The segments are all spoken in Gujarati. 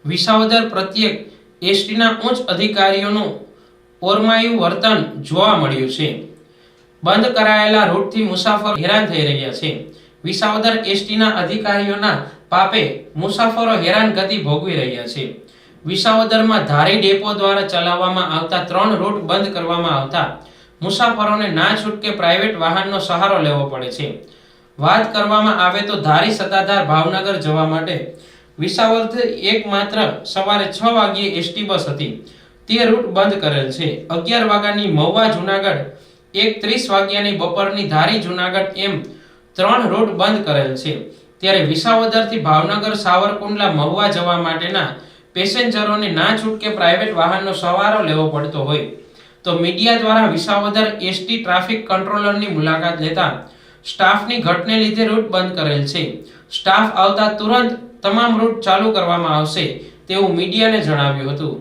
વિસાવદર પ્રત્યેક એસટીના ઉચ્ચ અધિકારીઓનું ઓરમાયું વર્તન જોવા મળ્યું છે। બંધ કરાયેલા રૂટથી મુસાફરો હેરાન થઈ રહ્યા છે। વિસાવદર એસટીના અધિકારીઓના પાપે મુસાફરો હેરાનગતિ ભોગવી રહ્યા છે। વિસાવદરમાં ધારી ડેપો દ્વારા ચલાવવામાં આવતા 3 રૂટ બંધ કરવામાં આવતા મુસાફરોને ના છૂટકે પ્રાઇવેટ વાહનનો સહારો લેવો પડે છે। વાત કરવામાં આવે તો ધારી સત્તાધાર ભાવનગર જવા માટે વિસાવદર એકમાત્ર સવારે 6 વાગ્યે એસટી બસ હતી, તે રૂટ બંધ કરેલ છે। 11 વાગ્યાની મહુવા જુનાગઢ, 1:30 વાગ્યાની બપોરની ધારી જુનાગઢ એમ 3 રૂટ બંધ કરેલ છે। ત્યારે વિસાવદરથી ભાવનગર, સાવરકુંડલા, મહુવા જવા માટેના પેસેન્જરોને ના છૂટકે પ્રાઇવેટ વાહનનો સહારો લેવો પડતો હોય તો મીડિયા દ્વારા વિસાવદર એસટી ટ્રાફિક કંટ્રોલરની મુલાકાત લેતા સ્ટાફની ઘટને લીધે રૂટ બંધ કરેલ છે। સ્ટાફ આવતા તુરંત તમામ રૂટ ચાલુ કરવામાં આવશે તેવું મીડિયાને જણાવ્યું હતું।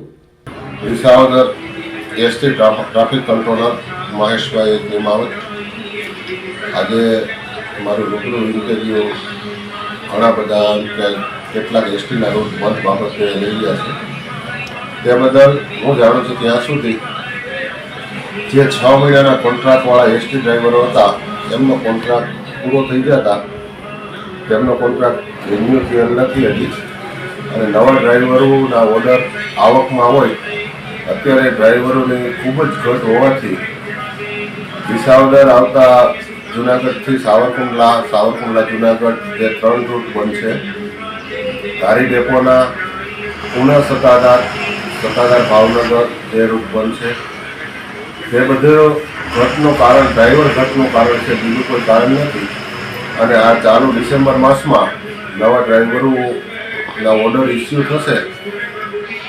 વિસાવદર એસટી ટ્રાફિક કંટ્રોલર મહેશભાઈ નિમાવત, આજે મારું રૂબરૂ ઇન્ટરવ્યુ ઘણા બધા કેટલાક એસટીના રૂટ બંધ બાબતે લઈ ગયા છે। તે બદલ હું જાણું છું ત્યાં સુધી જે 6 મહિનાના કોન્ટ્રાક્ટવાળા એસટી ડ્રાઈવરો હતા એમનો કોન્ટ્રાક્ટ પૂરો થઈ ગયા હતા, તેમનો કોન્ટ્રાક્ટ રિન્યુ થયેલ નથી હજી, અને નવા ડ્રાઈવરોના ઓર્ડર આવકમાં હોય। અત્યારે ડ્રાઈવરોની ખૂબ જ ઘટ હોવાથી વિસાવદર આવતા જુનાગઢથી સાવરકુંડલા, સાવરકુંડલા જુનાગઢ જે 3 રૂટ બનશે। ધારી ડેપોના પુનઃ સત્તાધાર ભાવનગર જે રૂટ બનશે। તે બધું ઘટનું કારણ ડ્રાઈવર ઘટનું કારણ છે, બીજું કોઈ કારણ નથી। અને આ ચાલુ ડિસેમ્બર માસમાં નવા ડ્રાઈવરોના ઓર્ડર ઇસ્યુ થશે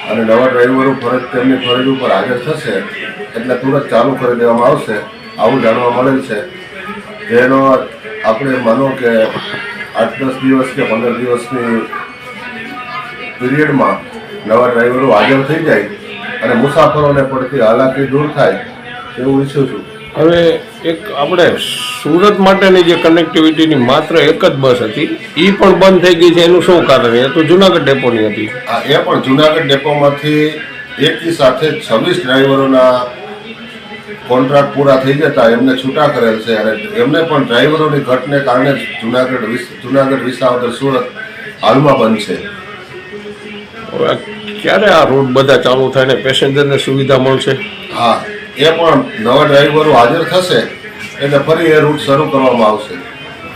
અને નવા ડ્રાઈવરો તેમની ફરજ ઉપર હાજર થશે એટલે તુરંત ચાલુ કરી દેવામાં આવશે, આવું જાણવા મળેલ છે। જેનો આપણે માનો કે 8-10 દિવસ કે 15 દિવસની પીરિયડમાં નવા ડ્રાઈવરો હાજર થઈ જાય અને મુસાફરોને પડતી હાલાકી દૂર થાય એવું ઈચ્છું છું। હવે એક આપણે સુરત માટેની જે કનેક્ટિવિટીની માત્ર એક જ બસ હતી, એ પણ બંધ થઈ ગઈ છે, એનું શું કારણ? એ તો જુનાગઢ ડેપોની હતી। એ પણ જુનાગઢ ડેપોમાંથી એકી સાથે 26 ડ્રાઈવરોના કોન્ટ્રાક્ટ પૂરા થઈ જતા એમને છૂટા કરેલ છે, અને એમને પણ ડ્રાઈવરોની ઘટને કારણે જુનાગઢ વિસાવદર સુરત હાલમાં બંધ છે। હવે ક્યારે આ રૂટ બધા ચાલુ થાય ને પેસેન્જરને સુવિધા મળશે? હા, એ પણ નવા ડ્રાઈવરો હાજર થશે એટલે ફરી એ રૂટ શરૂ કરવામાં આવશે।